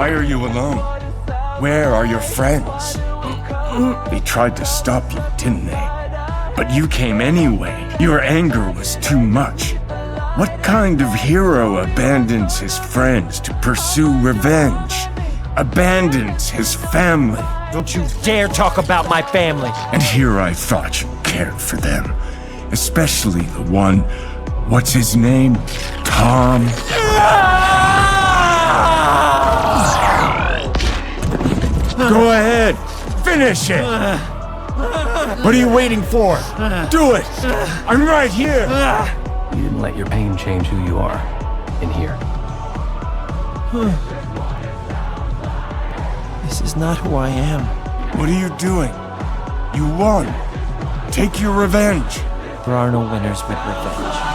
Why are you alone? Where are your friends? They tried to stop you, didn't they? But you came anyway. Your anger was too much. What kind of hero abandons his friends to pursue revenge? Abandons his family? Don't you dare talk about my family! And here I thought you cared for them. Especially the one, what's his name? Tom? Go ahead, finish it! What are you waiting for? Do it! I'm right here! You didn't let your pain change who you are. In here. This is not who I am. What are you doing? You won. Take your revenge. There are no winners with revenge.